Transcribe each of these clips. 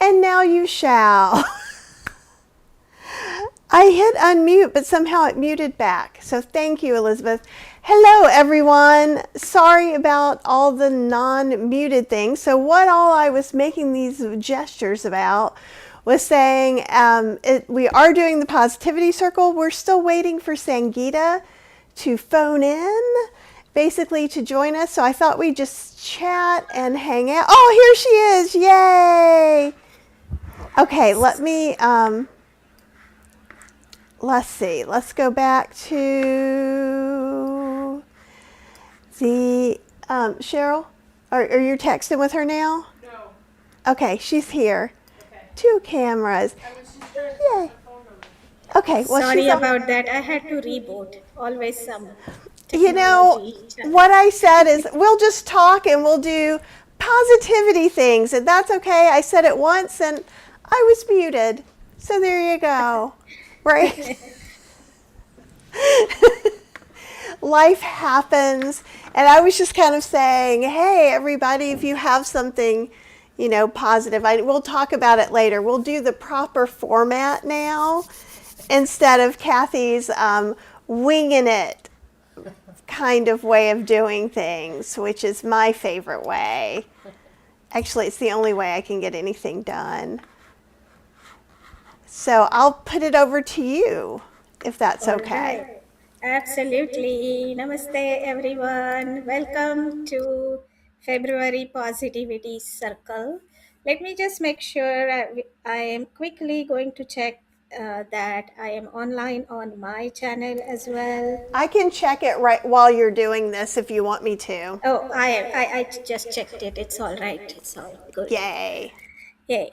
And now you shall. I hit unmute, but somehow it muted back. So thank you, Elizabeth. Hello, everyone. Sorry about all the non-muted things. So what all I was making these gestures about was saying we are doing the positivity circle. We're still waiting for Sangeeta to phone in, basically to join us. So I thought we'd just chat and hang out. Oh, here she is. Yay. Okay, let's see. Let's go back to the Cheryl. Are you texting with her now? No. Okay, she's here. Okay. 2 cameras. I was just trying to Yay. get the phone number. Okay, well, Sorry she's on. about that. I had to reboot. Always some You know, technology what challenge. I said is we'll just talk and we'll do positivity things, and that's okay. I said it once and I was muted. So there you go. Right? Life happens. And I was just kind of saying, hey, everybody, if you have something, positive, we'll talk about it later. We'll do the proper format now instead of Kathy's winging it kind of way of doing things, which is my favorite way. Actually, it's the only way I can get anything done. So I'll put it over to you, if that's All okay. right. Absolutely. Namaste, everyone. Welcome to February Positivity Circle. Let me just make sure I am quickly going to check that I am online on my channel as well. I can check it right while you're doing this if you want me to. Oh, I just checked it. It's all right. It's all good. Yay. Yay.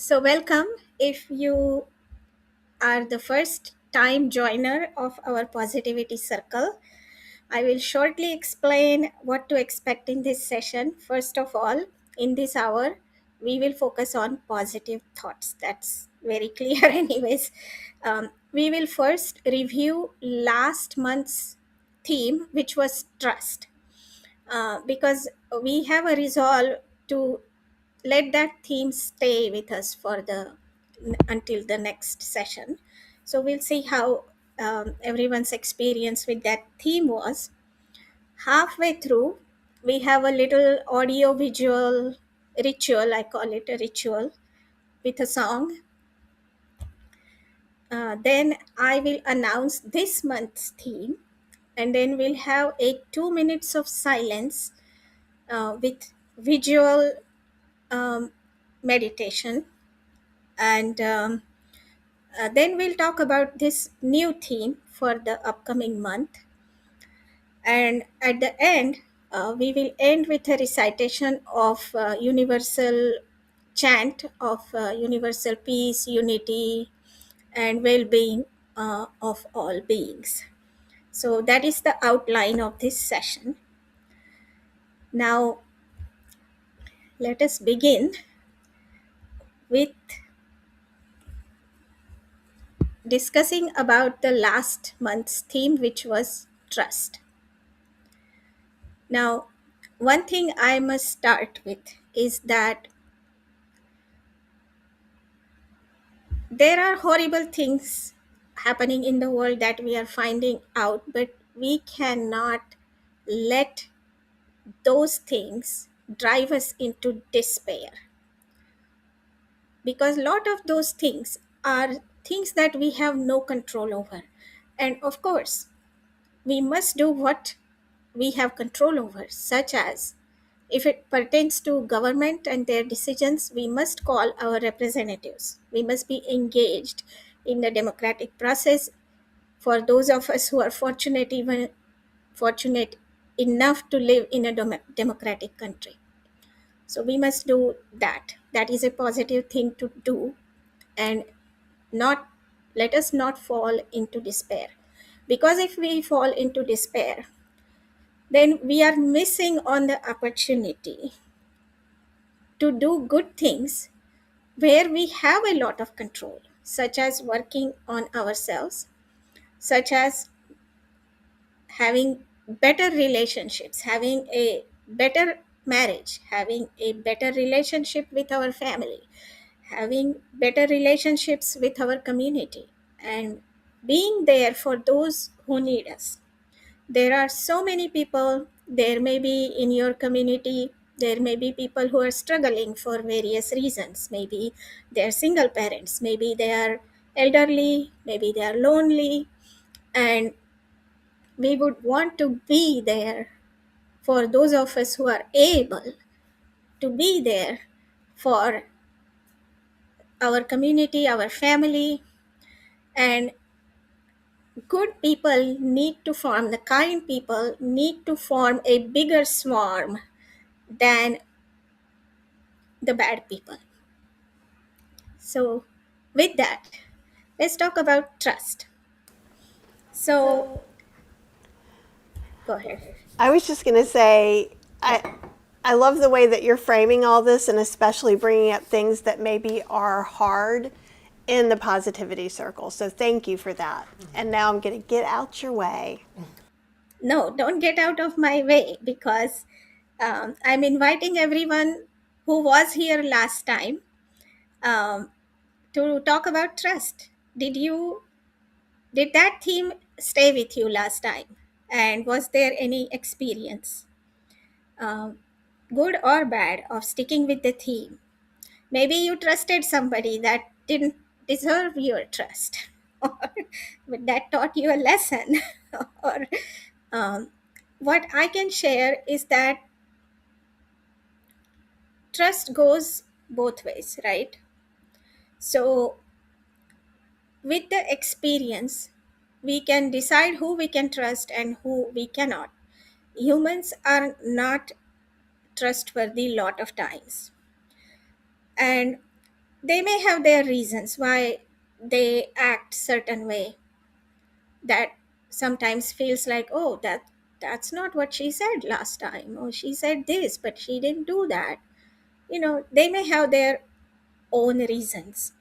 So welcome. If you are the first time joiner of our positivity circle, I will shortly explain what to expect in this session. First of all, in this hour, we will focus on positive thoughts. That's very clear, anyways. We will first review last month's theme, which was trust, because we have a resolve to let that theme stay with us for until the next session. So we'll see how everyone's experience with that theme was. Halfway through, we have a little audio visual ritual. I call it a ritual with a song. Then I will announce this month's theme, and then we'll have a 2 minutes of silence with visual meditation, and then we'll talk about this new theme for the upcoming month. And at the end, we will end with a recitation of universal chant of universal peace, unity, and well-being of all beings. So that is the outline of this session. Now, let us begin with discussing about the last month's theme, which was trust. Now, one thing I must start with is that there are horrible things happening in the world that we are finding out, but we cannot let those things drive us into despair, because a lot of those things are things that we have no control over. And of course, we must do what we have control over, such as if it pertains to government and their decisions, we must call our representatives. We must be engaged in the democratic process. For those of us who are fortunate enough to live in a democratic country, so we must do that. That is a positive thing to do, and not let us not fall into despair, because if we fall into despair, then we are missing on the opportunity to do good things where we have a lot of control, such as working on ourselves, such as having better relationships, having a better marriage, having a better relationship with our family, having better relationships with our community, and being there for those who need us. There are so many people, there may be in your community, there may be people who are struggling for various reasons. Maybe they are single parents, maybe they are elderly, maybe they are lonely, and we would want to be there for those of us who are able to be there for our community, our family. And good people need to form, the kind people need to form a bigger swarm than the bad people. So, with that, let's talk about trust. So, go ahead. I was just going to say, Yeah. I love the way that you're framing all this, and especially bringing up things that maybe are hard in the positivity circle. So thank you for that. And now I'm going to get out your way. No, don't get out of my way, because I'm inviting everyone who was here last time um, to talk about trust. Did that theme stay with you last time? And was there any experience, um, good or bad, of sticking with the theme? Maybe you trusted somebody that didn't deserve your trust, or but that taught you a lesson. Or what I can share is that trust goes both ways, right? So, with the experience, we can decide who we can trust and who we cannot. Humans are not trustworthy lot of times, and they may have their reasons why they act certain way that sometimes feels like, oh, that's not what she said last time, or she said this but she didn't do that. They may have their own reasons.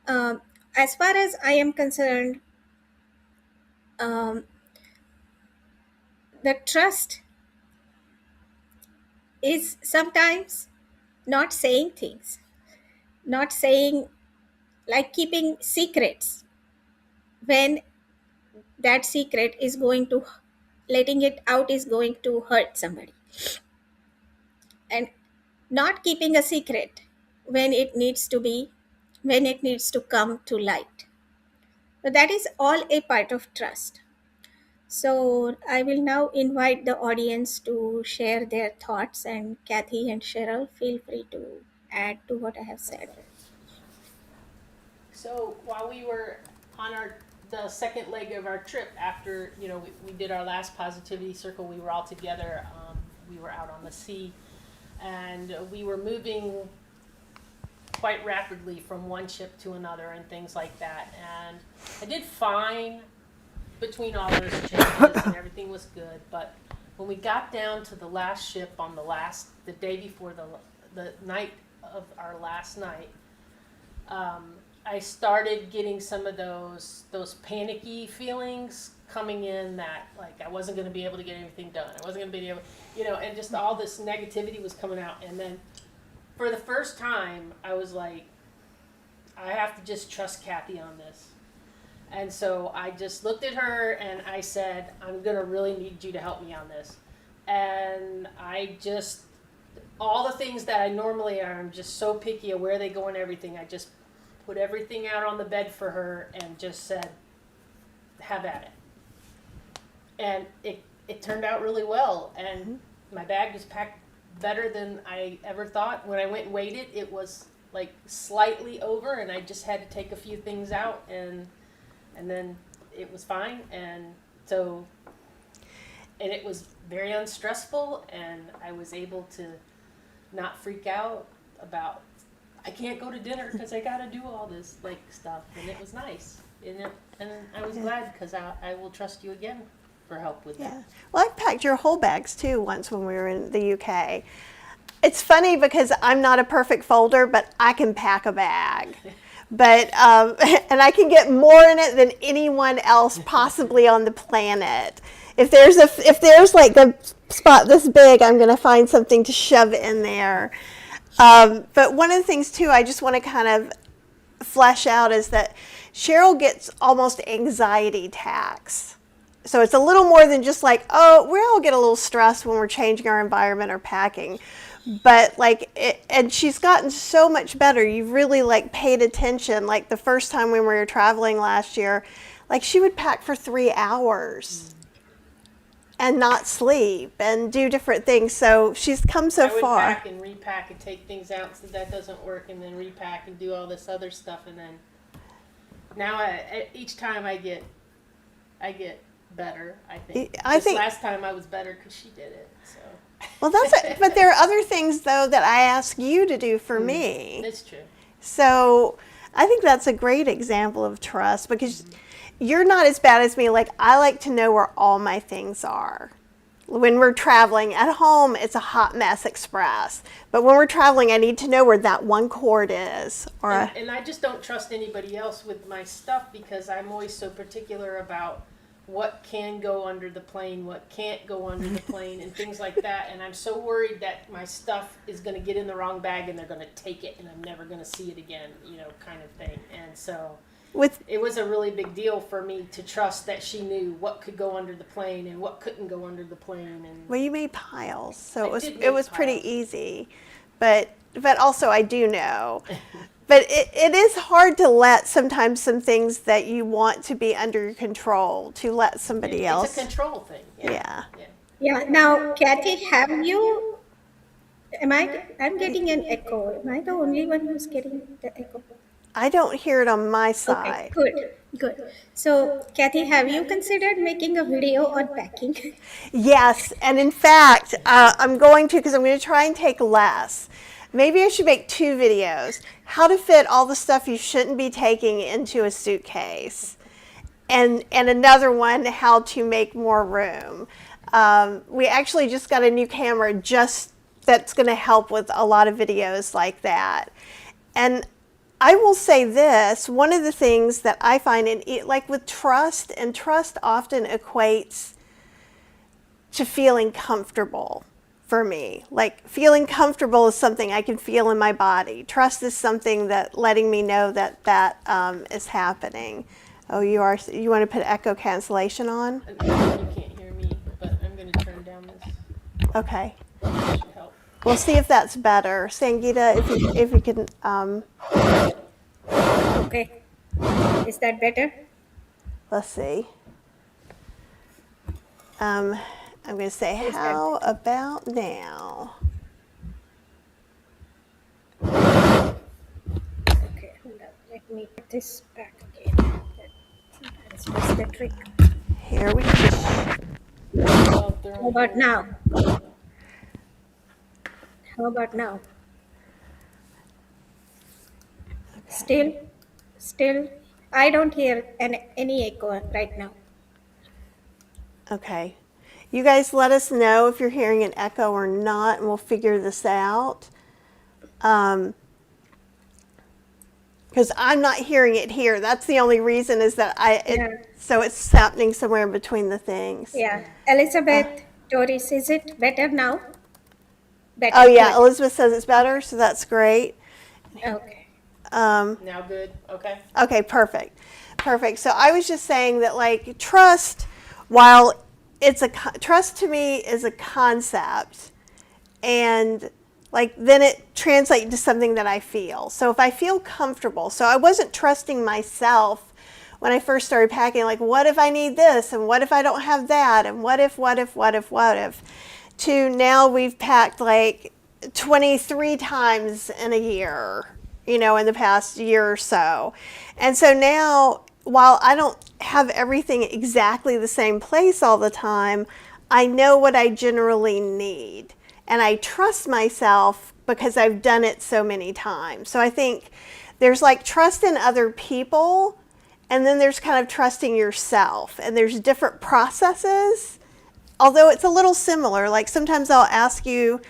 um, as far as I am concerned, um, the trust is sometimes not saying things, not saying, like keeping secrets when that secret is going to, letting it out is going to hurt somebody, and not keeping a secret when it needs to be, when it needs to come to light. So that is all a part of trust. So I will now invite the audience to share their thoughts, and Kathy and Cheryl, feel free to add to what I have said. So while we were on the second leg of our trip, after we did our last positivity circle, we were all together. We were out on the sea, and we were moving quite rapidly from one ship to another and things like that. And I did fine between all those changes, and everything was good. But when we got down to the last ship on the day before the night of our last night, I started getting some of those panicky feelings coming in, that like I wasn't going to be able to get everything done. I wasn't going to be able, and just all this negativity was coming out. And then for the first time, I was like, I have to just trust Kathy on this. And so I just looked at her and I said, I'm going to really need you to help me on this. And I just, all the things that I normally are, I'm just so picky of where they go and everything. I just put everything out on the bed for her and just said, have at it. And it turned out really well. And my bag was packed better than I ever thought. When I went and weighed it, it was like slightly over, and I just had to take a few things out, and then it was fine. And it was very unstressful, and I was able to not freak out about, I can't go to dinner because I got to do all this like stuff. And it was nice. And I was glad, because I will trust you again for help with that. Well, I packed your whole bags too once when we were in the UK. It's funny because I'm not a perfect folder, but I can pack a bag. But and I can get more in it than anyone else possibly on the planet. if there's like a spot this big, I'm going to find something to shove in there. But one of the things too, I just want to kind of flesh out is that Cheryl gets almost anxiety attacks. So it's a little more than just like, oh, we all get a little stressed when we're changing our environment or packing. But like, and she's gotten so much better. You've really like paid attention. Like the first time when we were traveling last year, like she would pack for 3 hours and not sleep and do different things. So she's come so far. I would pack and repack and take things out so that doesn't work, and then repack and do all this other stuff, and then now each time I get better. I think. Last time I was better because she did it. So. Well, but there are other things though that I ask you to do for me. That's true. So I think that's a great example of trust because you're not as bad as me. Like I like to know where all my things are. When we're traveling at home, it's a hot mess express. But when we're traveling, I need to know where that one cord is. And I just don't trust anybody else with my stuff because I'm always so particular about what can go under the plane, what can't go under the plane, and things like that. And I'm so worried that my stuff is going to get in the wrong bag and they're going to take it and I'm never going to see it again, kind of thing. And so it was a really big deal for me to trust that she knew what could go under the plane and what couldn't go under the plane. And well, you made piles, so it was pretty easy. But also I do know. But it is hard to let sometimes some things that you want to be under your control to let somebody else. It's a control thing. Yeah. Now, Kathy, I'm getting an echo. Am I the only one who's getting the echo? I don't hear it on my side. Okay, good. So, Kathy, have you considered making a video on packing? Yes, and in fact, I'm going to because I'm going to try and take less. Maybe I should make 2 videos. How to fit all the stuff you shouldn't be taking into a suitcase. And another one, how to make more room. We actually just got a new camera that's going to help with a lot of videos like that. And I will say this, one of the things that I find, like with trust, and trust often equates to feeling comfortable. For me, like feeling comfortable is something I can feel in my body. Trust is something that letting me know that is happening. Oh, you want to put echo cancellation on? You can't hear me, but I'm going to turn down this. Okay. That should help. We'll see if that's better. Sangeeta, if you can. Okay. Is that better? Let's see. I'm going to say, how about now? Okay, hold on. Let me put this back again. That's just the trick. Here we go. How about now? How about now? Okay. Still, I don't hear any echo right now. Okay. You guys let us know if you're hearing an echo or not, and we'll figure this out. Because I'm not hearing it here. That's the only reason is that so it's happening somewhere in between the things. Yeah. Elizabeth, Doris, is it better now? Better. Oh, yeah. Good. Elizabeth says it's better, so that's great. Okay. Now good? Okay. Okay, perfect. So I was just saying that, like, trust, while trust to me is a concept, and like then it translates into something that I feel. So if I feel comfortable, so I wasn't trusting myself when I first started packing, like what if I need this, and what if I don't have that, and what if, to now we've packed like 23 times in a year, in the past year or so. And so now, while I don't have everything exactly the same place all the time, I know what I generally need. And I trust myself because I've done it so many times. So I think there's like trust in other people, and then there's kind of trusting yourself. And there's different processes, although it's a little similar. Like sometimes I'll ask you,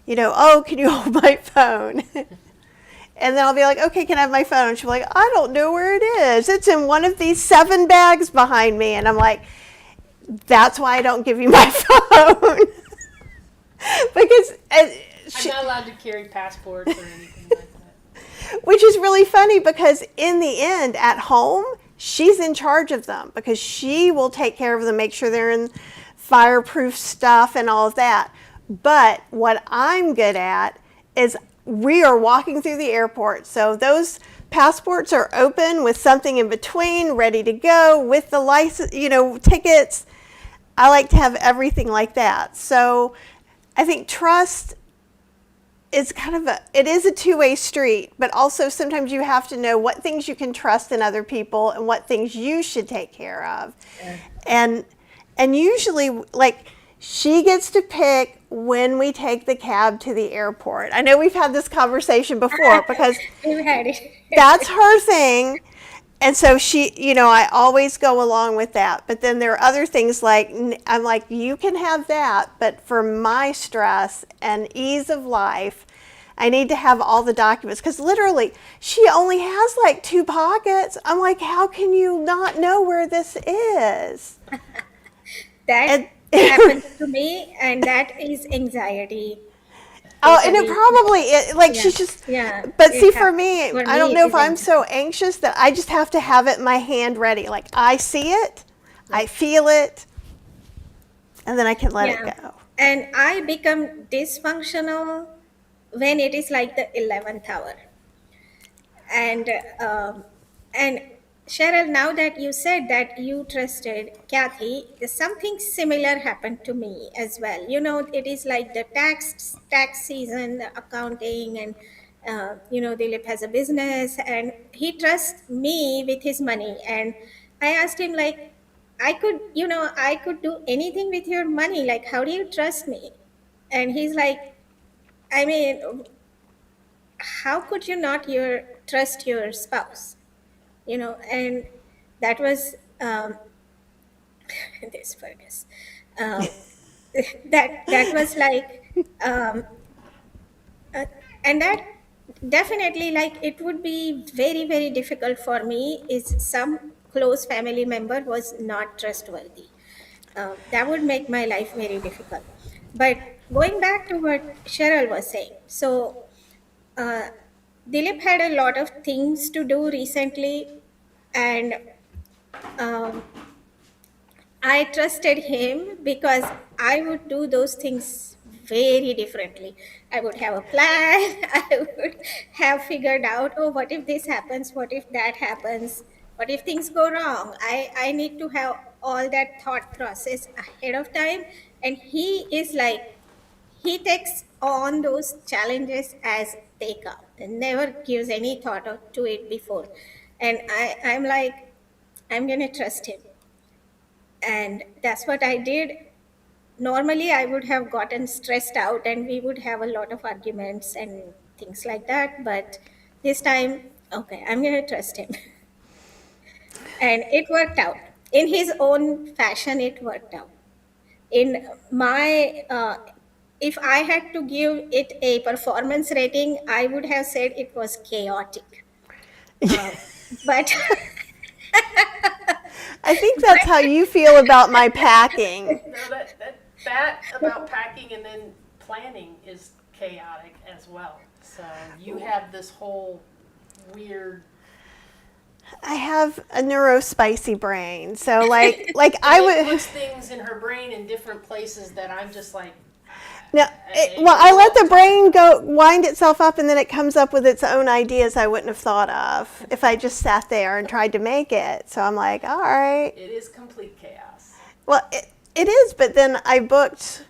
oh, can you hold my phone? And then I'll be like, okay, can I have my phone? And she'll be like, I don't know where it is. It's in one of these 7 bags behind me. And I'm like, That's why I don't give you my phone. Because I'm not allowed to carry passports or anything like that. which is really funny because in the end at home she's in charge of them because she will take care of them, make sure they're in fireproof stuff and all of that. But what I'm good at is we are walking through the airport, so those passports are open with something in between ready to go with the license, tickets. I like to have everything like that. So I think trust is it is a two-way street, but also sometimes you have to know what things you can trust in other people and what things you should take care of. Yeah. And usually, like, she gets to pick when we take the cab to the airport. I know we've had this conversation before because we've had it. That's her thing. And so I always go along with that. But then there are other things like, I'm like, you can have that, but for my stress and ease of life, I need to have all the documents. Because literally, she only has like 2 pockets. I'm like, how can you not know where this is? That happens to me, and that is anxiety. Oh, and it probably, she's just, but see, for me, I don't know if I'm so anxious that I just have to have it in my hand ready. Like, I see it, I feel it, and then I can let it go. And I become dysfunctional when it is like the 11th hour. And Cheryl, now that you said that you trusted Kathy, something similar happened to me as well. It is like the tax season, the accounting, and Dilip has a business, and he trusts me with his money. And I asked him, like, I could do anything with your money. Like, how do you trust me? And he's like, I mean, how could you not trust your spouse? And that was this Fergus. Um, that was like, and that definitely, like, it would be very, very difficult for me is some close family member was not trustworthy. That would make my life very difficult. But going back to what Cheryl was saying, so uh, Dilip had a lot of things to do recently, and um, I trusted him because I would do those things very differently. I would have a plan. I would have figured out, oh, what if this happens? What if that happens? What if things go wrong? I need to have all that thought process ahead of time. And he is like, he takes on those challenges as they come and never gives any thought to it before. And I'm like, I'm going to trust him. And that's what I did. Normally, I would have gotten stressed out and we would have a lot of arguments and things like that. But this time, okay, I'm going to trust him. And it worked out. In his own fashion, it worked out. In my, if I had to give it a performance rating, I would have said it was chaotic. But I think that's how you feel about my packing. No, that about packing and then planning is chaotic as well. So you have this whole weird. I have a neurospicy brain, so like I would puts things in her brain in different places that I'm just like. No, I let the brain go wind itself up, and then it comes up with its own ideas I wouldn't have thought of if I just sat there and tried to make it. So I'm like, all right. It is complete chaos. Well, it is, but then I booked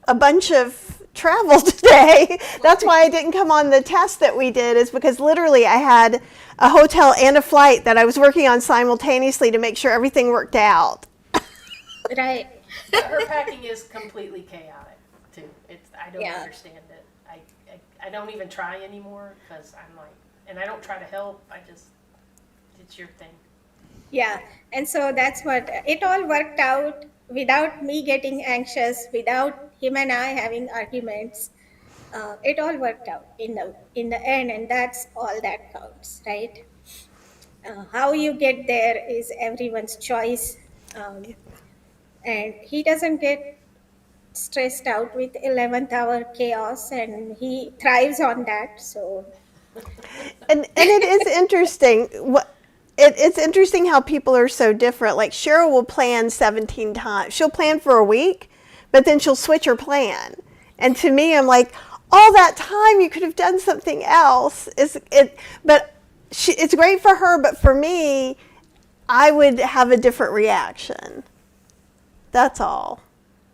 a bunch of travel today. That's why I didn't come on the test that we did, is because literally I had a hotel and a flight that I was working on simultaneously to make sure everything worked out. Right. Her packing is completely chaotic. Too. I don't understand it. I don't even try anymore because I'm like, and I don't try to help. It's your thing. Yeah, and so that's what it all worked out without me getting anxious, without him and I having arguments. It all worked out in the end, and that's all that counts, right? How you get there is everyone's choice. and he doesn't get stressed out with 11th hour chaos, and he thrives on that. So And it is interesting. It's interesting how people are so different. Like Cheryl will plan 17 times. She'll plan for a week, but then she'll switch her plan. And to me, I'm like, all that time you could have done something else. But it's great for her. But for me, I would have a different reaction. That's all.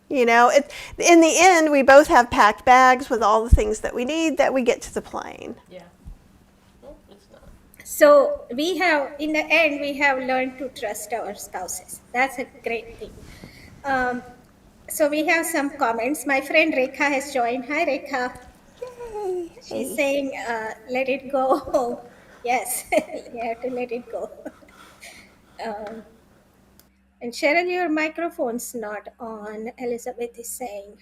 You know, in the end, we both have packed bags with all the things that we need that we get to the plane. Yeah. No, it's not. so we have, in the end, we have learned to trust our spouses. That's a great thing. So we have some comments. My friend Rekha has joined. Hi, Rekha. Yay! She's saying, let it go. Yes, you have to let it go. um, and Cheryl, your microphone's not on, Elizabeth is saying.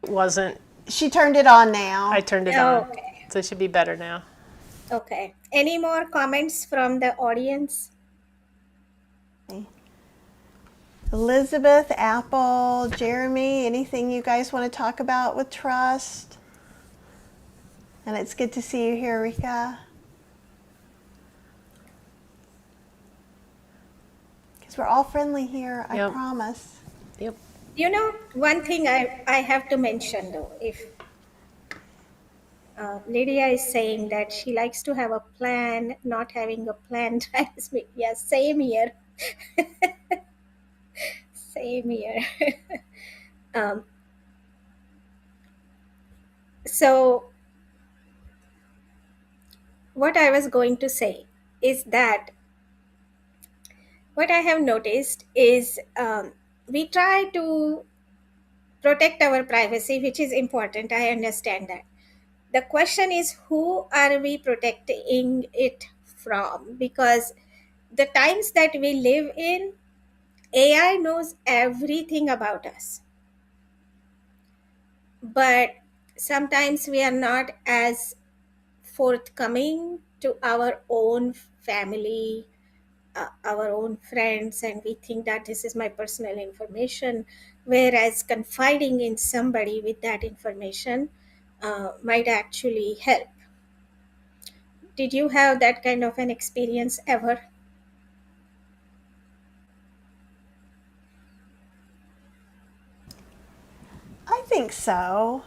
It wasn't. She turned it on now. I turned it on. Okay. So it should be better now. Okay. Any more comments from the audience? Elizabeth, Apple, Jeremy, anything you guys want to talk about with trust? And it's good to see you here, Rika. Because we're all friendly here, I Yep. promise. Yep. You know, one thing I have to mention though, if Lydia is saying that she likes to have a plan, not having a plan drives me. Yes, same here. Same here. um, so, what I was going to say is that what I have noticed is we try to protect our privacy, which is important. I understand that. The question is, who are we protecting it from? Because the times that we live in, AI knows everything about us. But sometimes we are not as forthcoming to our own family, our own friends, and we think that this is my personal information, whereas confiding in somebody with that information might actually help. Did you have that kind of an experience ever? I think so.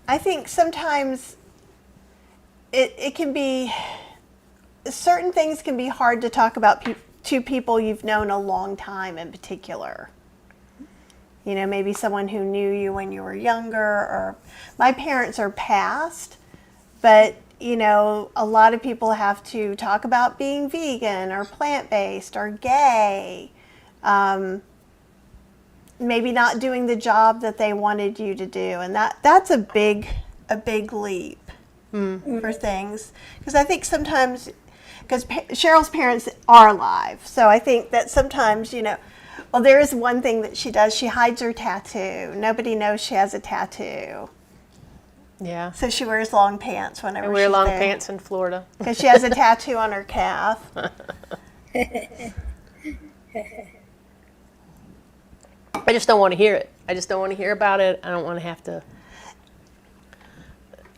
I think sometimes it can be, certain things can be hard to talk about to people you've known a long time in particular. You know, maybe someone who knew you when you were younger, or my parents are passed, but you know, a lot of people have to talk about being vegan or plant-based or gay. Maybe not doing the job that they wanted you to do, and that's a big leap for things. Because I think sometimes, because Cheryl's parents are alive, so I think that sometimes, you know, well, there is one thing that she does. She hides her tattoo. Nobody knows she has a tattoo. Yeah. So she wears long pants whenever I wear she's long there. pants in Florida. Because she has a tattoo on her calf. I just don't want to hear it. I just don't want to hear about it. I don't want to have to.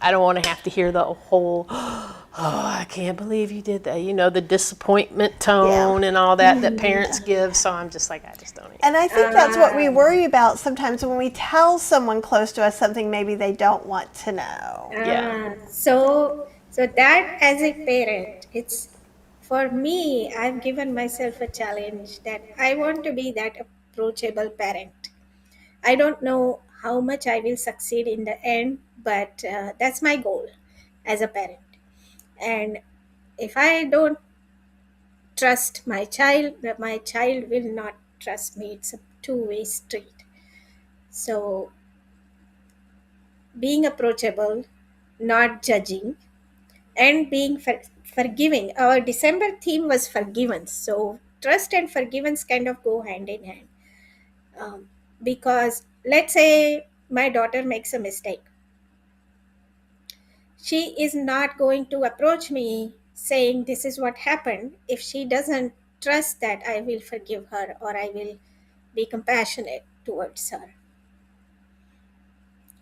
I don't want to have to hear the whole, oh, I can't believe you did that. You know, the disappointment tone and all that parents give. So I'm just like, I just don't. And I think that's what we worry about sometimes when we tell someone close to us something maybe they don't want to know. Yeah. So that as a parent, it's, for me, I've given myself a challenge that I want to be that approachable parent. I don't know how much I will succeed in the end, but that's my goal as a parent. And if I don't trust my child will not trust me. It's a two-way street. So being approachable, not judging, and being forgiving. Our December theme was forgiveness. So trust and forgiveness kind of go hand in hand. Because let's say my daughter makes a mistake. She is not going to approach me saying this is what happened if she doesn't trust that I will forgive her or I will be compassionate towards her.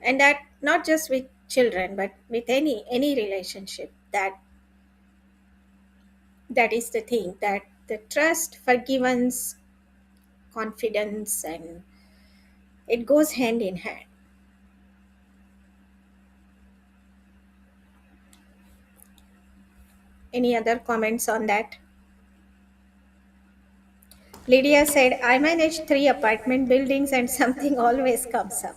And that not just with children, but with any relationship, that is the thing, that the trust, forgiveness, confidence, and it goes hand in hand. Any other comments on that? Lydia said, I manage 3 apartment buildings and something always comes up.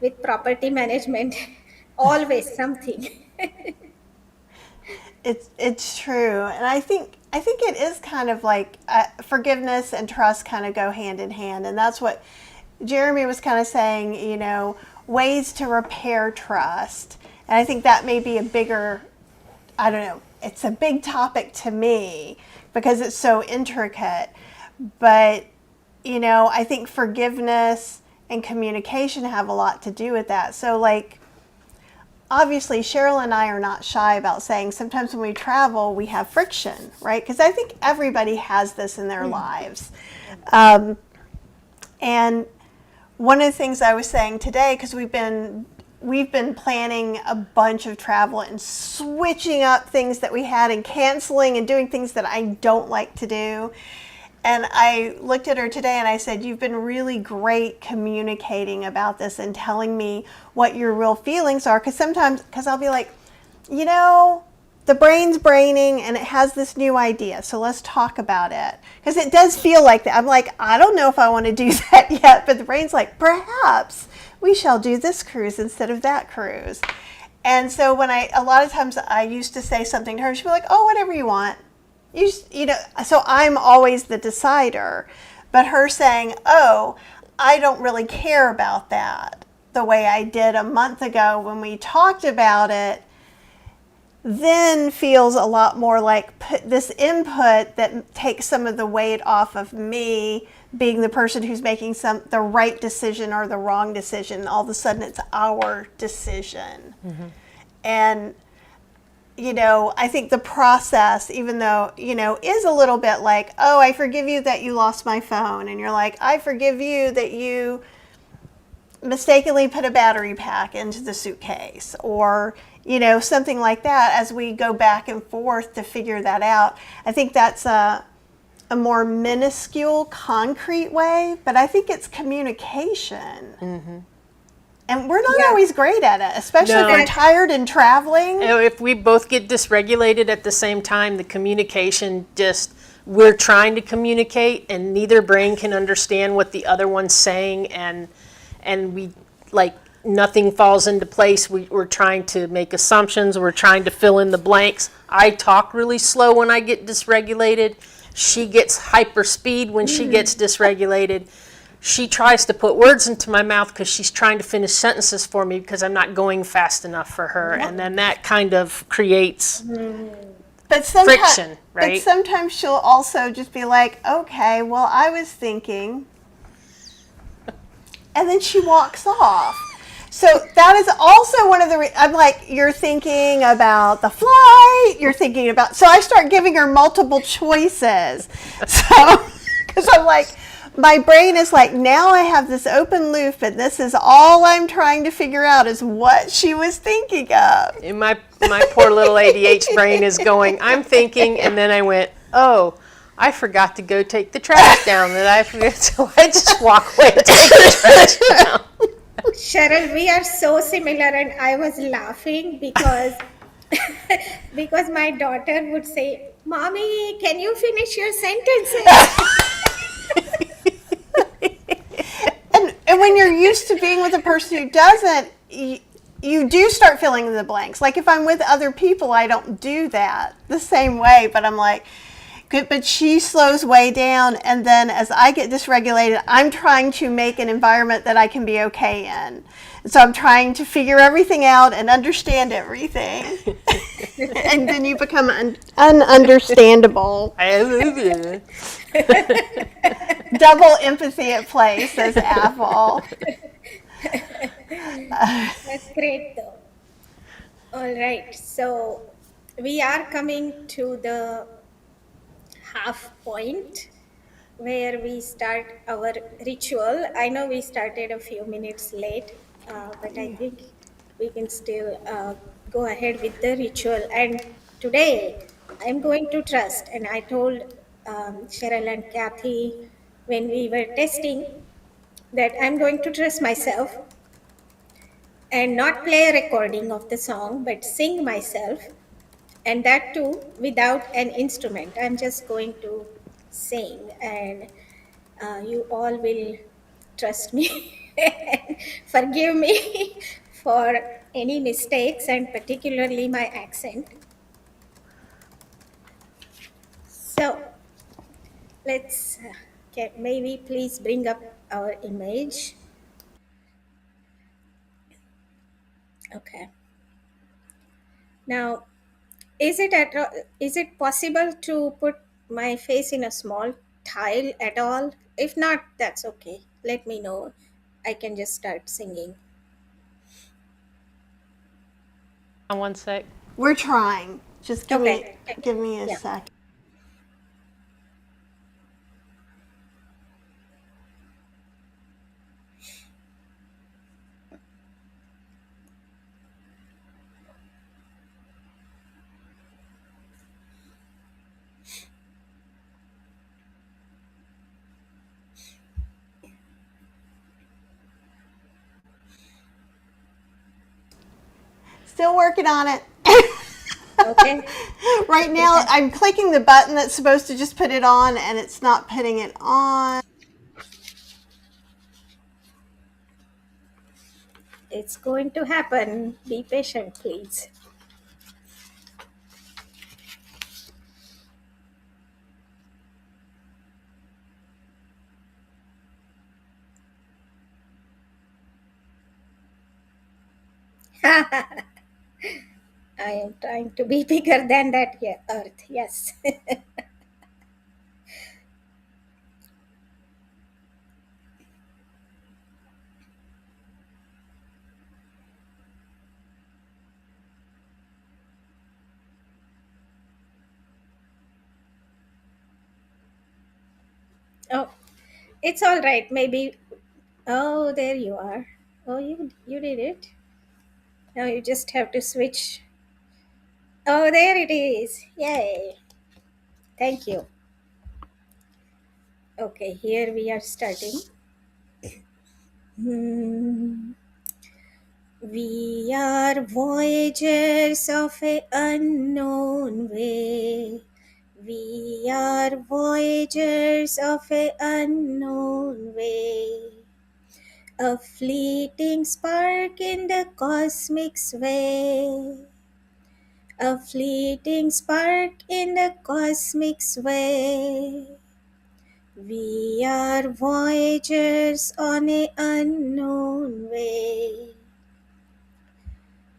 With property management, always something. It's true, and I think it is kind of like forgiveness and trust kind of go hand in hand, and that's what Jeremy was kind of saying. Ways to repair trust, and I think that may be a bigger. I don't know. It's a big topic to me because it's so intricate, but I think forgiveness and communication have a lot to do with that. So like, obviously, Cheryl and I are not shy about saying sometimes when we travel, we have friction, right? Because I think everybody has this in their lives. And one of the things I was saying today, because we've been planning a bunch of travel and switching up things that we had and canceling and doing things that I don't like to do. And I looked at her today and I said, you've been really great communicating about this and telling me what your real feelings are. Because I'll be like, the brain's braining and it has this new idea. So let's talk about it. Because it does feel like that. I'm like, I don't know if I want to do that yet. But the brain's like, perhaps we shall do this cruise instead of that cruise. And so a lot of times I used to say something to her, she'd be like, oh, whatever you want. So I'm always the decider, but her saying, oh, I don't really care about that the way I did a month ago when we talked about it, then feels a lot more like this input that takes some of the weight off of me being the person who's making the right decision or the wrong decision. All of a sudden it's our decision. Mm-hmm. And I think the process, even though, is a little bit like, oh, I forgive you that you lost my phone. And you're like, I forgive you that you mistakenly put a battery pack into the suitcase or, something like that. As we go back and forth to figure that out, I think that's a more minuscule, concrete way, but I think it's communication. Mm-hmm. And we're not always great at it, especially if we're tired and traveling. If we both get dysregulated at the same time, the communication we're trying to communicate and neither brain can understand what the other one's saying, and we, like, nothing falls into place. We're trying to make assumptions. We're trying to fill in the blanks. I talk really slow when I get dysregulated. She gets hyper speed when she gets dysregulated. She tries to put words into my mouth because she's trying to finish sentences for me because I'm not going fast enough for her. And then that kind of creates friction, right? But sometimes she'll also just be like, okay, well, I was thinking. And then she walks off. So that is also one of the, I'm like, you're thinking about the flight, you're thinking about, so I start giving her multiple choices. So, because I'm like, my brain is like, now I have this open loop and this is all I'm trying to figure out is what she was thinking of. And my poor little ADH brain is going, I'm thinking, and then I went, oh, I forgot to go take the trash down. So I just walk away and take the trash down. Cheryl, we are so similar, and I was laughing because because my daughter would say, Mommy, can you finish your sentences? And when you're used to being with a person who doesn't, you do start filling in the blanks. Like if I'm with other people, I don't do that the same way, but I'm like, good, but she slows way down, and then as I get dysregulated, I'm trying to make an environment that I can be okay in. So I'm trying to figure everything out and understand everything. And then you become ununderstandable. Double empathy at play, says Apple. That's great, though. All right, so we are coming to the half point where we start our ritual. I know we started a few minutes late, but I think we can still go ahead with the ritual. And today I'm going to trust, and I told Cheryl and Kathy when we were testing that I'm going to trust myself and not play a recording of the song, but sing myself, and that too without an instrument. I'm just going to sing, and you all will trust me and forgive me for any mistakes, and particularly my accent. So let's maybe please bring up our image. Okay. Now, is it possible to put my face in a small tile at all? If not, that's okay. Let me know. I can just start singing. On one sec. We're trying. Just Okay. give me a Yeah. sec. Still working on it. Okay. Right now, I'm clicking the button that's supposed to just put it on, and it's not putting it on. It's going to happen. Be patient, please. I am trying to be bigger than that earth. Yes. Oh, it's all right. Maybe. Oh, there you are. Oh, you did it. Now you just have to switch. Oh, there it is. Yay. Thank you. Okay, here we are starting. Hmm. We are voyagers of a unknown way. We are voyagers of a unknown way. A fleeting spark in the cosmic sway. A fleeting spark in the cosmic sway. We are voyagers on a unknown way.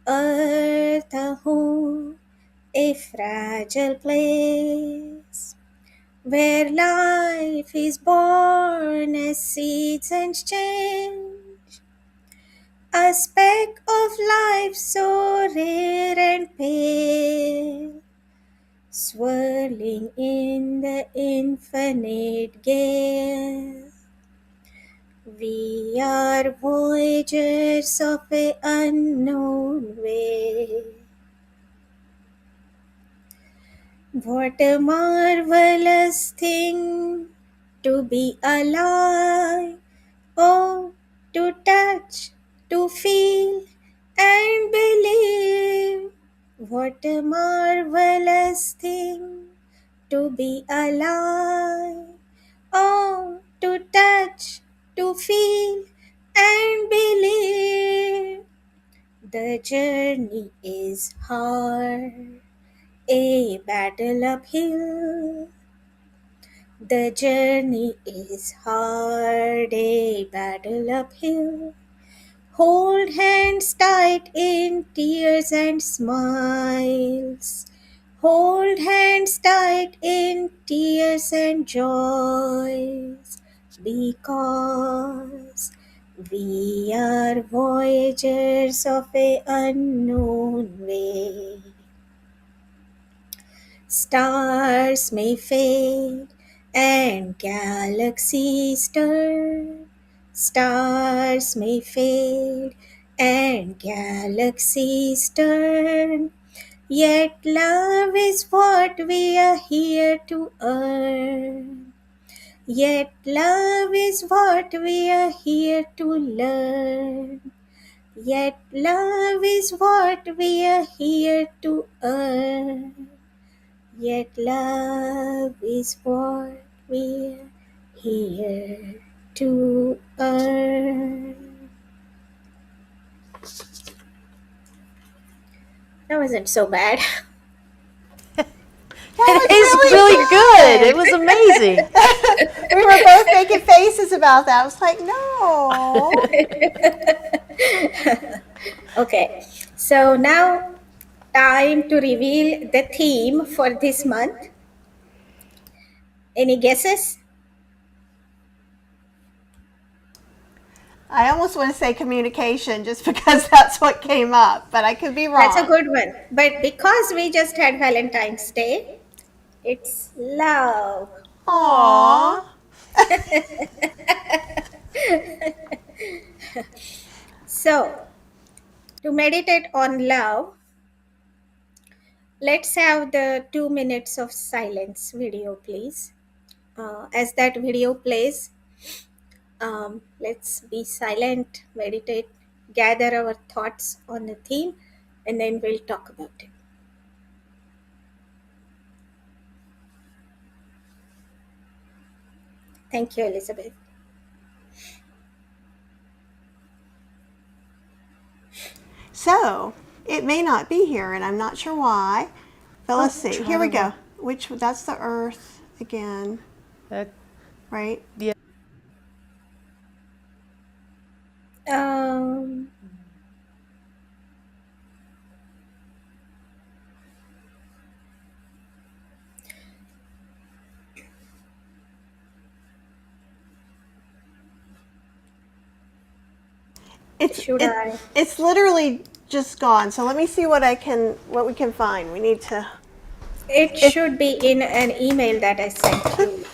Earth, a home, a fragile place, where life is born as seeds and change. A speck of life so rare and pale, swirling in the infinite gale. We are voyagers of a unknown way. What a marvelous thing to be alive. Oh, to touch, to feel and believe. What a marvelous thing to be alive. Oh, to touch, to feel and believe. The journey is hard, a battle uphill. The journey is hard, a battle uphill. Hold hands tight in tears and smiles. Hold hands tight in tears and joys. Because we are voyagers of a unknown way. Stars may fade and galaxies turn. Stars may fade and galaxies turn. Yet love is what we are here to earn. Yet love is what we are here to learn. Yet love is what we are here to earn. Yet love is what we're here to earn. That wasn't so bad. That was It's really really good. It was amazing. We were both making faces about that. I was like, no. Okay, so now time to reveal the theme for this month. Any guesses? I almost want to say communication just because that's what came up, but I could be wrong. That's a good one. But because we just had Valentine's Day, it's love. Aww. So, to meditate on love, let's have the 2 minutes of silence video, please. As that video plays, let's be silent, meditate, gather our thoughts on the theme, and then we'll talk about it. Thank you, Elizabeth. So, it may not be here, and I'm not sure why. But let's see. try Here we to go. look. That's the Earth again, That, right? yeah. Um, It's literally just gone. So let me see what we can find. We need to. It should be in an email that I sent you.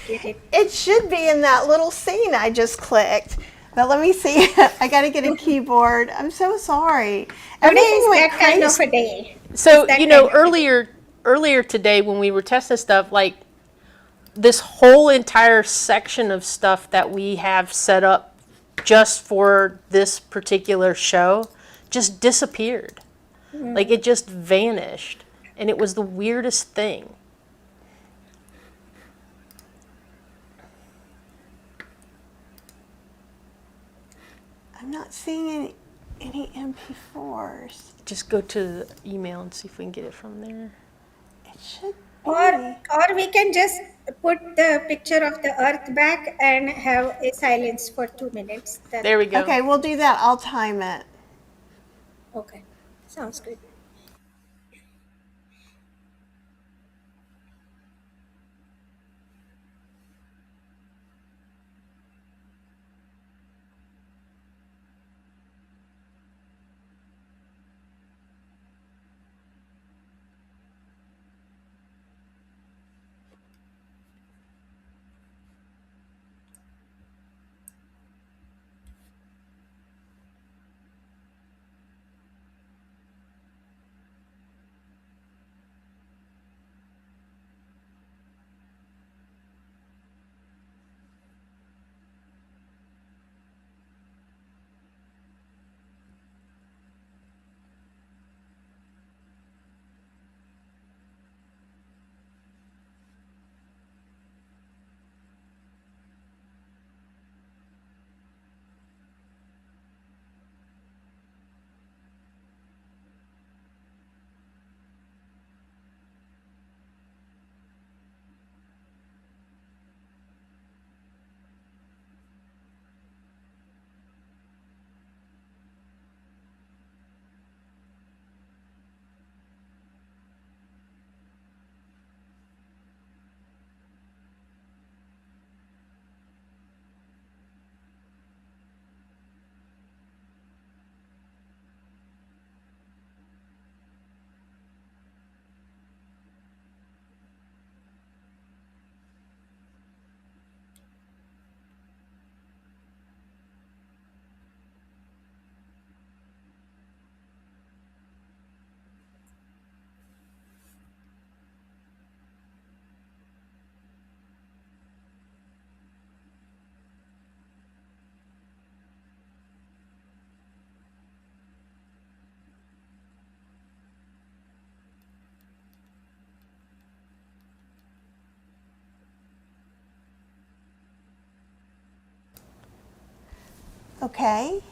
Get it. It should be in that little scene I just clicked. But let me see. I got to get a keyboard. I'm so sorry. Today Everything is went that kind of crazy. a day. So It's that you know, kind of a day. earlier today when we were testing stuff, like this whole entire section of stuff that we have set up just for this particular show just disappeared. Like it just vanished, and it was the weirdest thing. I'm not seeing any MP4s. Just go to the email and see if we can get it from there. It should Or we can just put the picture of the earth back and have a silence for 2 minutes. There we go. Okay, we'll do that. I'll time it. Okay. Sounds good. Okay,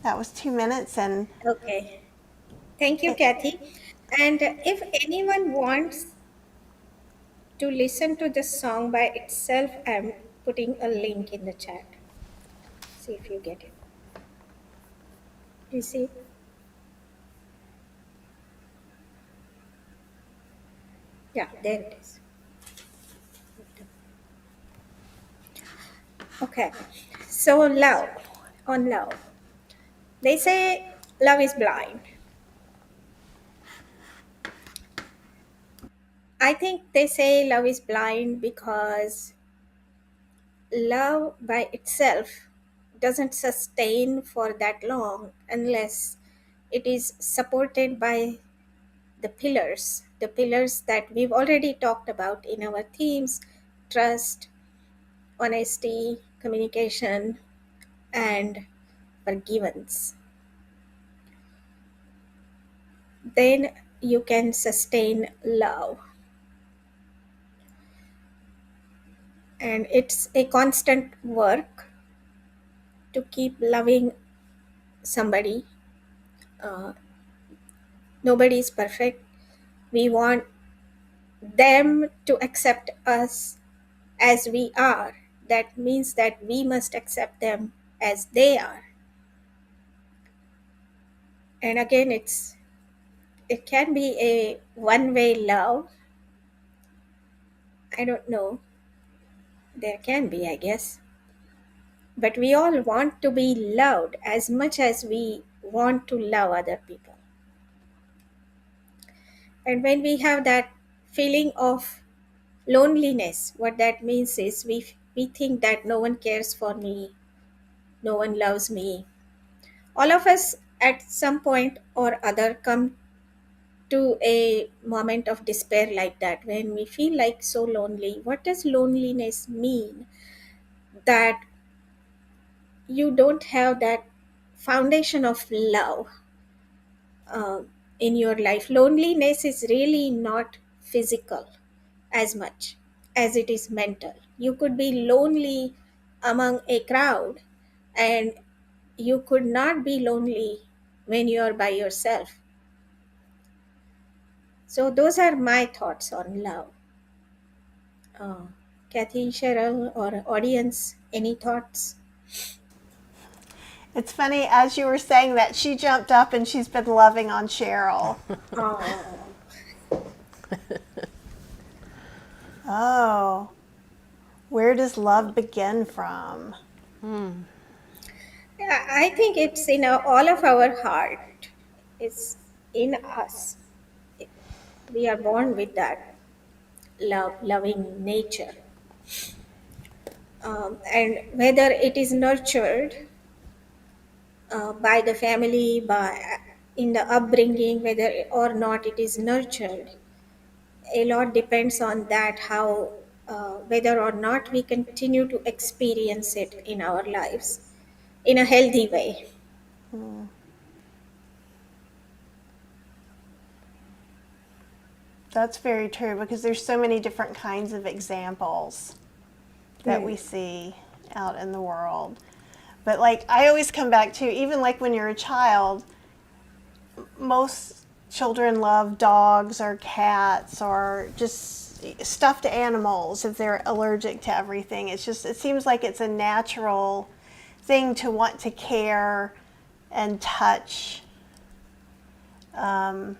that was 2 minutes, and Okay. Thank you, it, Kathy. And if anyone wants to listen to the song by itself, I'm putting a link in the chat. See if you get it. Do you see? Yeah, there it is. Okay. So, love. On love. They say love is blind. I think they say love is blind because love by itself doesn't sustain for that long unless it is supported by the pillars that we've already talked about in our themes: trust, honesty, communication, and forgiveness. Then you can sustain love. And it's a constant work to keep loving somebody. Uh, Nobody is perfect. We want them to accept us as we are. That means that we must accept them as they are. And again, it can be a one-way love. I don't know. There can be, I guess. But we all want to be loved as much as we want to love other people. And when we have that feeling of loneliness, what that means is we think that no one cares for me, no one loves me. All of us at some point or other come to a moment of despair like that when we feel like so lonely. What does loneliness mean? That you don't have that foundation of love uh, in your life. Loneliness is really not physical as much as it is mental. You could be lonely among a crowd, and you could not be lonely when you are by yourself. So, those are my thoughts on love. Uh, Kathy, Cheryl, or audience, any thoughts? it's funny, as you were saying that, she jumped up and she's been loving on Cheryl. Oh, Oh, where does love begin from? yeah, I think it's in all of our heart. It's in us. We are born with that loving nature. And whether it is nurtured by the family, by in the upbringing, whether or not it is nurtured, a lot depends on that. How whether or not we continue to experience it in our lives in a healthy way. That's very true, because there's so many different kinds of examples that Hmm. we see out in the world. But like, I always come back to, even like when you're a child, most children love dogs or cats or just stuffed animals if they're allergic to everything. It's just, it seems like it's a natural thing to want to care and touch. Um,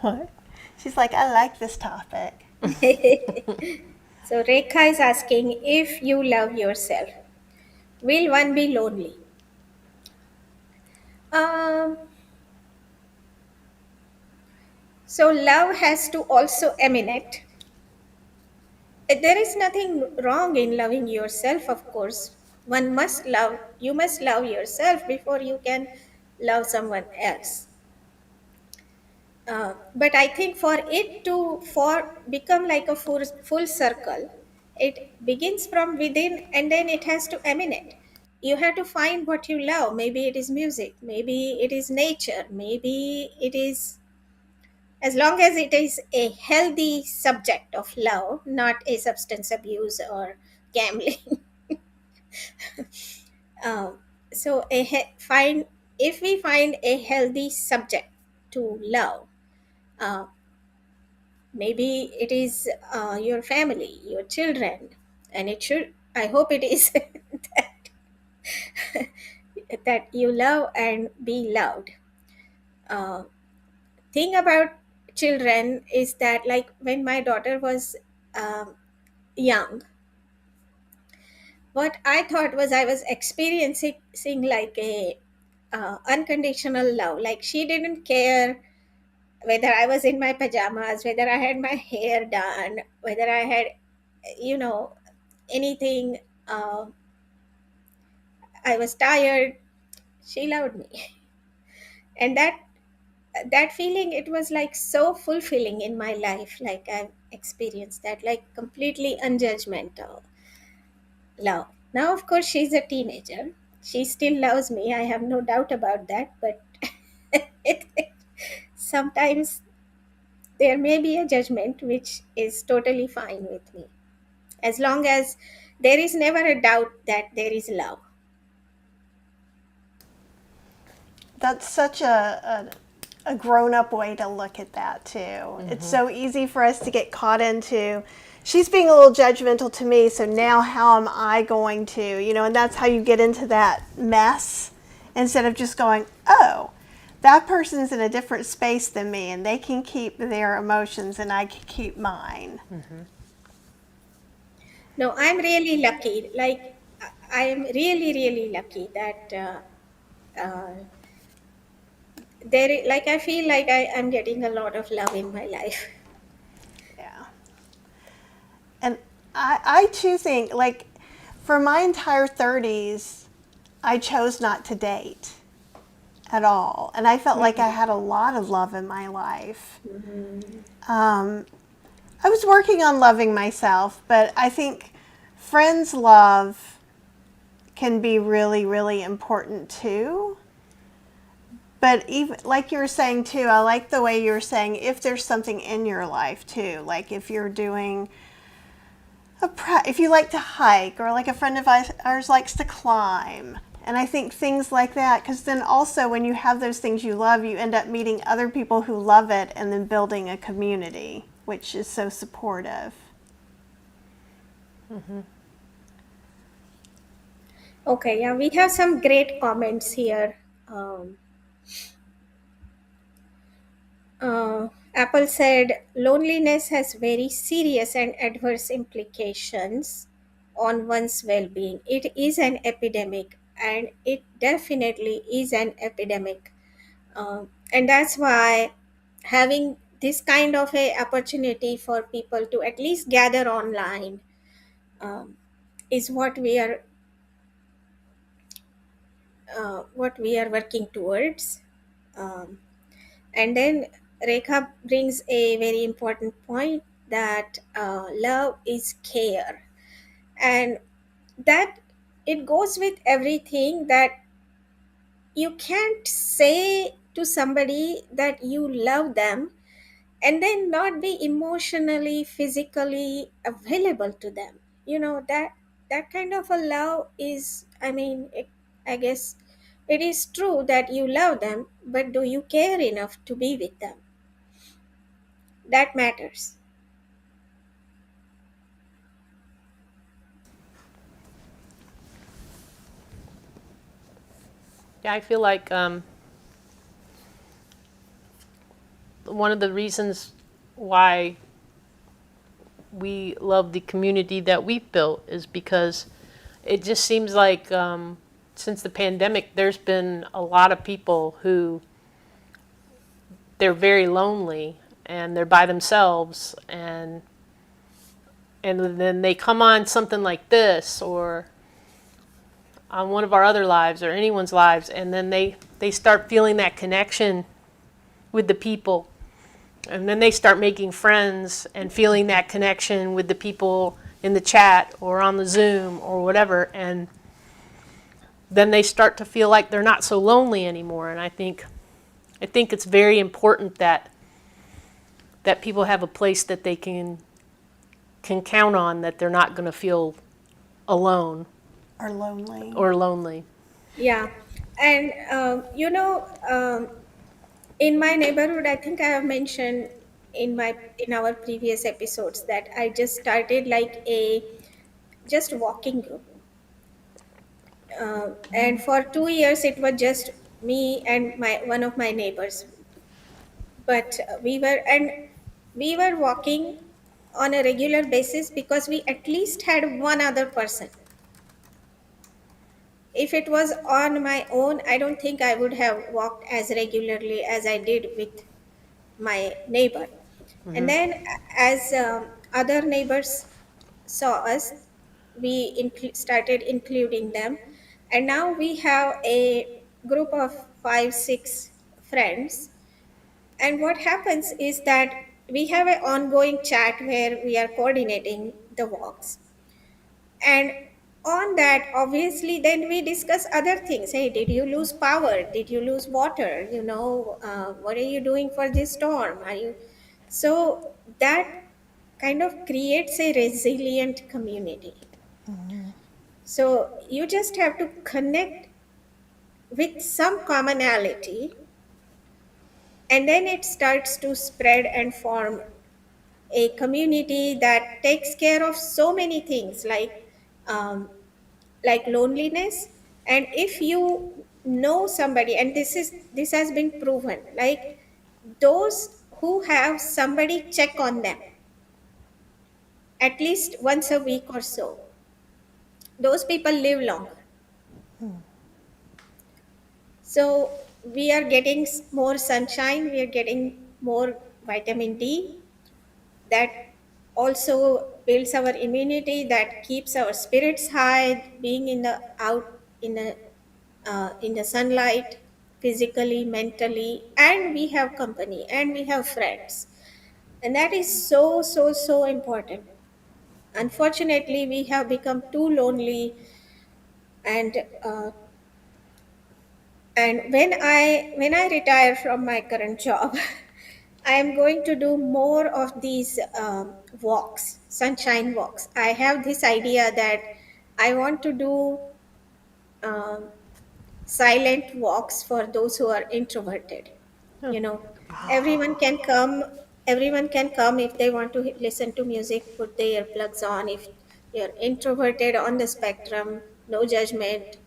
what? She's like, I like this topic. So Rekha is asking, if you love yourself, will one be lonely? Um, so love has to also emanate. There is nothing wrong in loving yourself, of course. You must love yourself before you can love someone else. But I think for it to for become like a full circle, it begins from within and then it has to emanate. You have to find what you love. Maybe it is music, maybe it is nature, maybe it is, as long as it is a healthy subject of love, not a substance abuse or gambling. So if we find a healthy subject to love, uh, maybe it is your family, your children, and it should. I hope it is that that you love and be loved. Uh, thing about children is that, like when my daughter was young, what I thought was I was experiencing like a unconditional love. Like she didn't care whether I was in my pajamas, whether I had my hair done, whether I had, you know, anything. Uh, I was tired. She loved me, and that feeling, it was like so fulfilling in my life. Like I've experienced that, like completely unjudgmental love. Now, of course, she's a teenager. She still loves me. I have no doubt about that. But sometimes there may be a judgment, which is totally fine with me, as long as there is never a doubt that there is love. That's such a grown-up way to look at that too. It's so easy for us to get caught into, she's being a little judgmental to me, so now how am I going to, and that's how you get into that mess, instead of just going, oh, that person's in a different space than me and they can keep their emotions and I can keep mine. No, I'm really lucky. Like, I am really, really lucky that like, I feel like I'm getting a lot of love in my life. Yeah. And I too think, like, for my entire 30s, I chose not to date at all. And I felt like I had a lot of love in my life. I was working on loving myself, but I think friends' love can be really, really important too. But even like you were saying too, I like the way you were saying, if there's something in your life too, like if you're doing if you like to hike, or like a friend of ours likes to climb. And I think things like that, because then also when you have those things you love, you end up meeting other people who love it and then building a community, which is so supportive. Okay, yeah, we have some great comments here. Um, Apple said loneliness has very serious and adverse implications on one's well being. It is an epidemic, and it definitely is an epidemic. And that's why having this kind of a opportunity for people to at least gather online um, is what we are working towards. Um, And then Rekha brings a very important point that love is care. And that it goes with everything, that you can't say to somebody that you love them and then not be emotionally, physically available to them. That kind of a love is, I guess it is true that you love them, but do you care enough to be with them? That matters. Yeah, I feel like one of the reasons why we love the community that we've built is because it just seems like since the pandemic, there's been a lot of people who they're very lonely and they're by themselves, and then they come on something like this or on one of our other lives or anyone's lives, and then they start feeling that connection with the people, and then they start making friends and feeling that connection with the people in the chat or on the Zoom or whatever, and then they start to feel like they're not so lonely anymore. And I think it's very important that people have a place that they can count on, that they're not going to feel alone Or lonely. or lonely. Yeah. And, in my neighborhood, I think I have mentioned in our previous episodes that I just started like a just walking group. And for 2 years, it was just me and my one of my neighbors. But we were walking on a regular basis because we at least had one other person. If it was on my own, I don't think I would have walked as regularly as I did with my neighbor. And then, as other neighbors saw us, we started including them. And now we have a group of 5, 6 friends. And what happens is that we have an ongoing chat where we are coordinating the walks. And on that, obviously, then we discuss other things. Hey, did you lose power? Did you lose water? What are you doing for this storm? Are you so that kind of creates a resilient community. So you just have to connect with some commonality, and then it starts to spread and form a community that takes care of so many things um, like loneliness. And if you know somebody, and this has been proven, like those who have somebody check on them at least once a week or so, those people live longer. So we are getting more sunshine, we are getting more vitamin D, that also builds our immunity, that keeps our spirits high, being in the out in the sunlight, physically, mentally, and we have company and we have friends, and that is so so so important. Unfortunately, we have become too lonely, and when I retire from my current job, I am going to do more of these walks, sunshine walks. I have this idea that I want to do um, silent walks for those who are introverted. You know, everyone can come. Everyone can come if they want to listen to music. Put their earplugs on. If you're introverted on the spectrum, no judgment.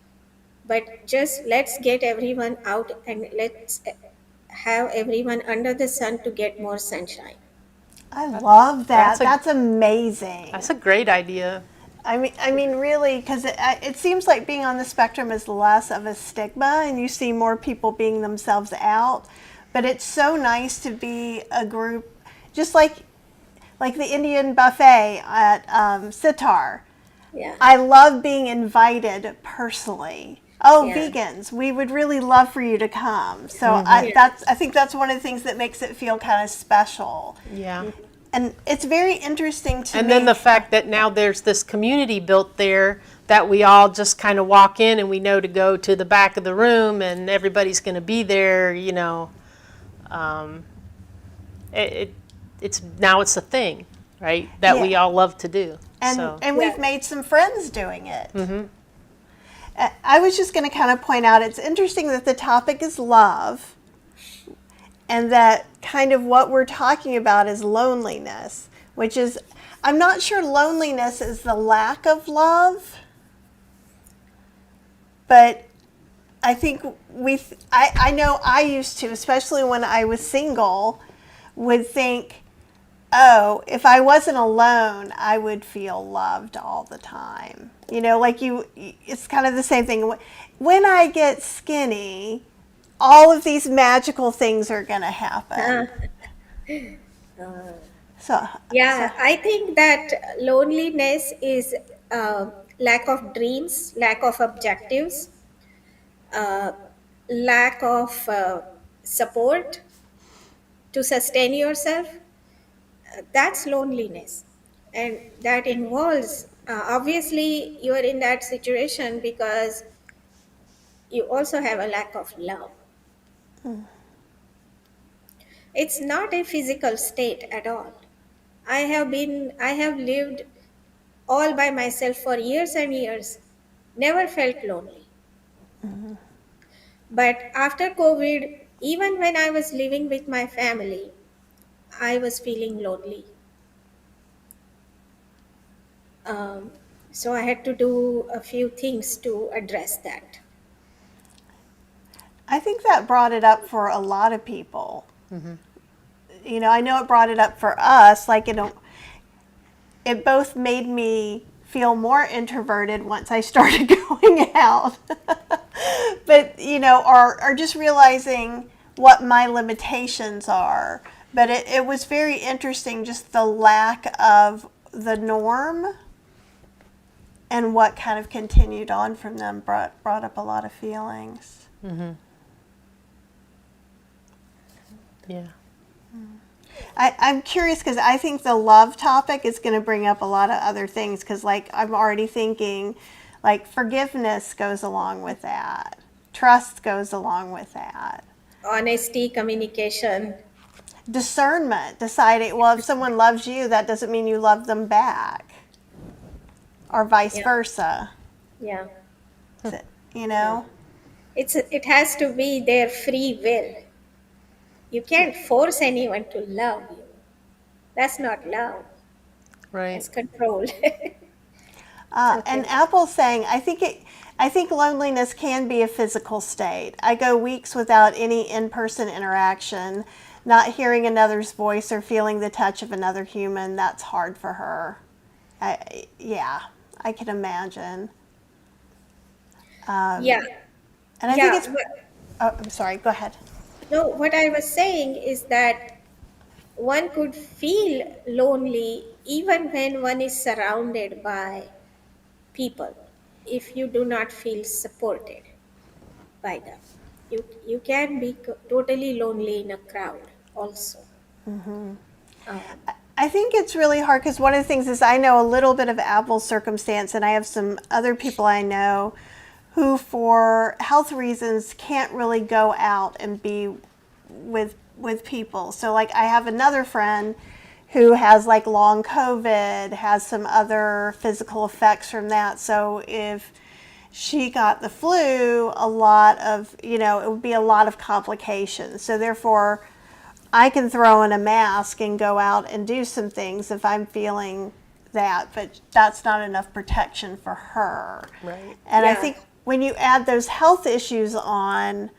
But just let's get everyone out and let's have everyone under the sun to get more sunshine. I love That's that. a That's amazing. that's a great idea. I mean, really, because it seems like being on the spectrum is less of a stigma, and you see more people being themselves out. But it's so nice to be a group, just like the Indian buffet at Sitar. Yeah. I love being invited personally. Oh, Yeah. vegans, we would really love for you to come. So Yeah. I think that's one of the things that makes it feel kind of special. Yeah. And it's very interesting to And me. then the fact that now there's this community built there that we all just kind of walk in and we know to go to the back of the room and everybody's going to be there, Um, it, it, it's now it's a thing, right? That we Yeah. all love to do. and So and we've Yeah. made some friends doing it. I was just going to kind of point out it's interesting that the topic is love, and that kind of what we're talking about is loneliness, which is, I'm not sure loneliness is the lack of love, but I think I know I used to, especially when I was single, would think, oh, if I wasn't alone, I would feel loved all the time. Like it's kind of the same thing. When I get skinny, all of these magical things are going to happen. So, Yeah, I think that loneliness is lack of dreams, lack of objectives, uh, lack of support to sustain yourself. That's loneliness. And that involves, obviously, you are in that situation because you also have a lack of love. It's not a physical state at all. I have lived all by myself for years and years, never felt lonely. But after COVID, even when I was living with my family, I was feeling lonely. Um, so I had to do a few things to address that. I think that brought it up for a lot of people. I know it brought it up for us. Like, it both made me feel more introverted once I started going out. But, or just realizing what my limitations are. But it was very interesting, just the lack of the norm and what kind of continued on from them brought up a lot of feelings. Yeah. I'm curious because I think the love topic is going to bring up a lot of other things because, like, I'm already thinking, like, forgiveness goes along with that. Trust goes along with that. Honesty, communication. Discernment, deciding, well, if someone loves you, that doesn't mean you love them back, or vice Yeah. versa. Yeah. You know? It has to be their free will. You can't force anyone to love you. That's not love. Right. That's control. And Okay. Apple's saying, I think loneliness can be a physical state. I go weeks without any in-person interaction, not hearing another's voice or feeling the touch of another human. That's hard for her. Yeah, I can imagine. Yeah. And I think Yeah. it's. Oh, I'm sorry. Go ahead. No, what I was saying is that one could feel lonely even when one is surrounded by people if you do not feel supported by them. You can be totally lonely in a crowd also. Um, I think it's really hard because one of the things is I know a little bit of Apple's circumstance, and I have some other people I know who, for health reasons, can't really go out and be with people. So, like, I have another friend who has, like, long COVID, has some other physical effects from that. So if she got the flu, a lot of, it would be a lot of complications. So therefore, I can throw in a mask and go out and do some things if I'm feeling that, but that's not enough protection for her. Right. And I yeah. think when you add those health issues on,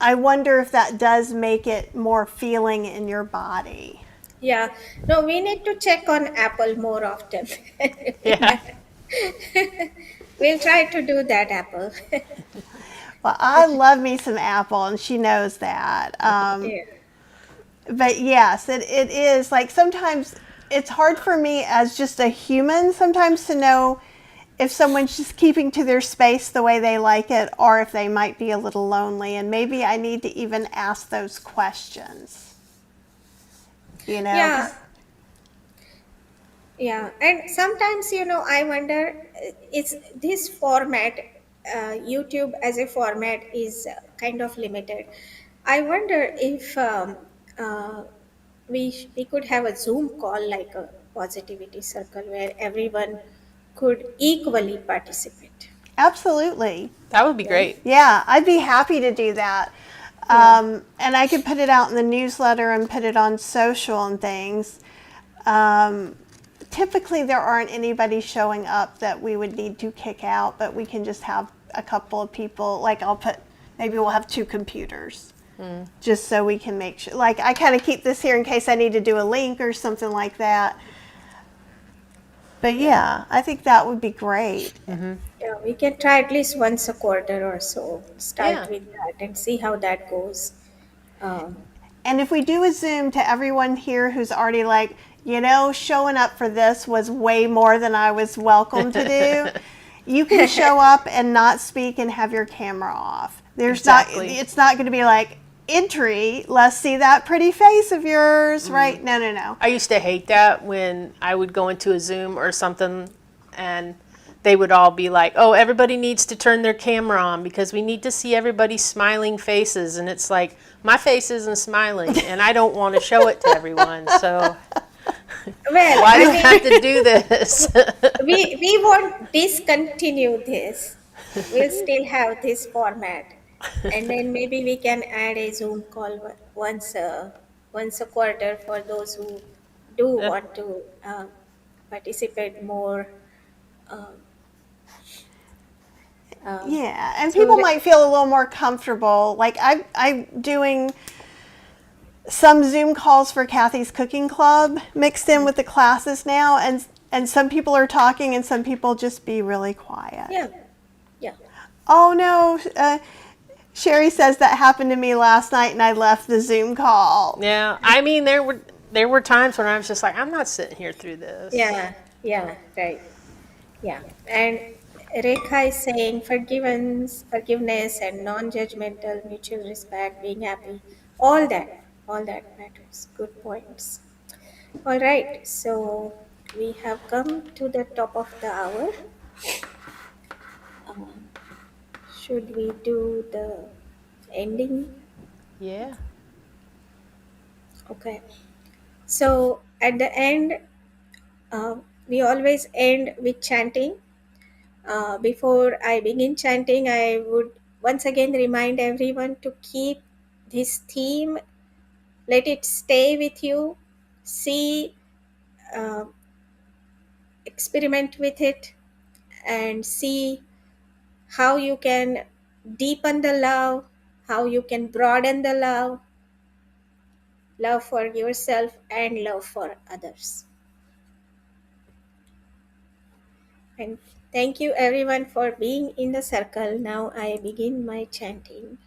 I wonder if that does make it more feeling in your body. Yeah. No, we need to check on Apple more often. Yeah. We'll try to do that, Apple. Well, I love me some Apple, and she knows that. Yeah. But yes, it is like sometimes it's hard for me as just a human sometimes to know if someone's just keeping to their space the way they like it or if they might be a little lonely. And maybe I need to even ask those questions. Yeah. Yeah. And sometimes, I wonder, it's this format, YouTube as a format is kind of limited. I wonder if we could have a Zoom call like a positivity circle where everyone could equally participate, Absolutely. That would be right? great. Yeah, I'd be happy to do that. Yeah. And I could put it out in the newsletter and put it on social and things. Typically, there aren't anybody showing up that we would need to kick out, but we can just have a couple of people. Like, maybe we'll have 2 computers. Just so we can make sure. Like, I kind of keep this here in case I need to do a link or something like that. But yeah, I think that would be great. Yeah, we can try at least once a quarter or so. Start Yeah. with that and see how that goes. Um, And if we do a Zoom to everyone here who's already like, showing up for this was way more than I was welcome to do, you can show up and not speak and have your camera off. Exactly. It's not going to be like, entry, let's see that pretty face of yours, right? No. I used to hate that when I would go into a Zoom or something and they would all be like, oh, everybody needs to turn their camera on because we need to see everybody's smiling faces. And it's like, my face isn't smiling and I don't want to show it to everyone. So well, why do I I have to do this? we won't discontinue this. we'll still have this format, and then maybe we can add a Zoom call once a quarter for those who do Yeah. want to participate more. Um, Yeah, and through people the might feel a little more comfortable. Like I'm doing some Zoom calls for Kathy's Cooking Club mixed in with the classes now, and some people are talking and some people just be really quiet. yeah, yeah. Oh no, Sherry says that happened to me last night and I left the Zoom call. Yeah. I mean, there were times when I was just like, I'm not sitting here through this. Yeah, yeah, right. Yeah. And Rekha is saying forgiveness and non-judgmental, mutual respect, being happy, all that matters. Good points. All right. So we have come to the top of the hour. Um, should we do the ending? Yeah. Okay. So at the end, we always end with chanting. Before I begin chanting, I would once again remind everyone to keep this theme, let it stay with you, see, uh, experiment with it, and see how you can deepen the love, how you can broaden the love for yourself and love for others. And thank you everyone for being in the circle. Now I begin my chanting.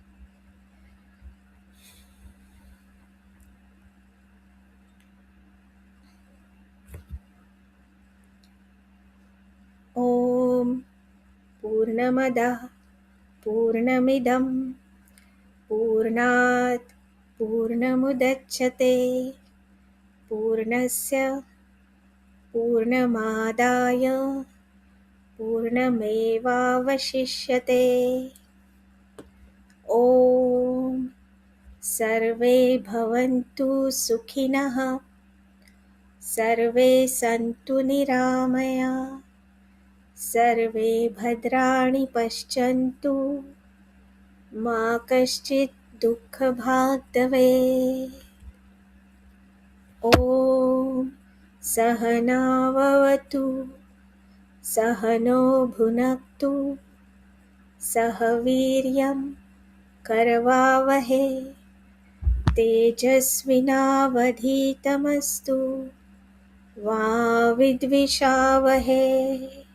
Om Purnamada Purnamidam Purnat Purnamudachyate Purnasya Purnamadaya Purnamevavashishyate. Om Sarve Bhavantu Sukhinah Sarve Santu Niramaya Sarve Bhadrani Paschantu Ma Kaschit Dukkhabhag Dave. Om Sahanavavatu Sahano Bhunaktu Sahaviryam Karavavahe Tejasvinavadhitamastu Va Vidvishavahe.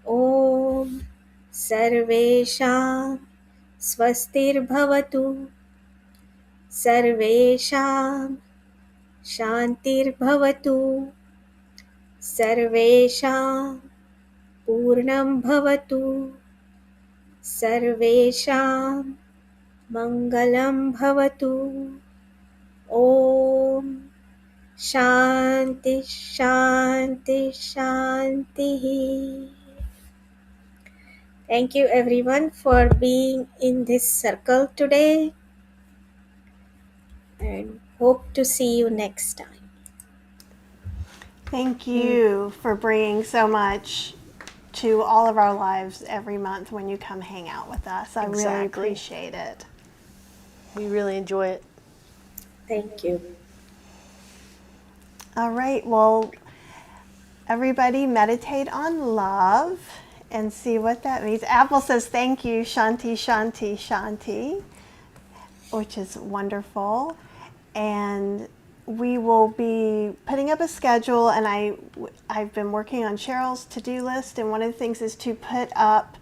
Om Sarvesham Swastirbhavatu Sarvesham Shantirbhavatu Sarvesham Purnam Bhavatu Sarvesham Mangalam Bhavatu. Om Shanti Shanti Shanti. Thank you everyone for being in this circle today, and hope to see you next time. Thank you for bringing so much to all of our lives every month when you come hang out with us. I really Exactly. appreciate it. We really enjoy it. Thank you. All right, well, everybody meditate on love and see what that means. Apple says thank you, Shanti, Shanti, Shanti, which is wonderful. And we will be putting up a schedule, and I've been working on Cheryl's to-do list, and one of the things is to put up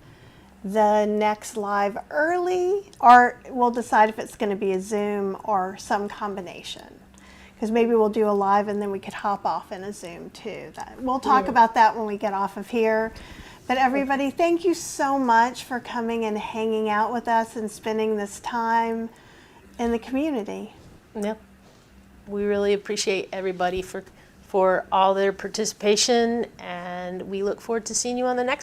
the next live early, or we'll decide if it's going to be a Zoom or some combination. Because maybe we'll do a live and then we could hop off in a Zoom too. We'll talk about that when we get off of here. But everybody, thank you so much for coming and hanging out with us and spending this time in the community. Yep. We really appreciate everybody for all their participation, and we look forward to seeing you on the next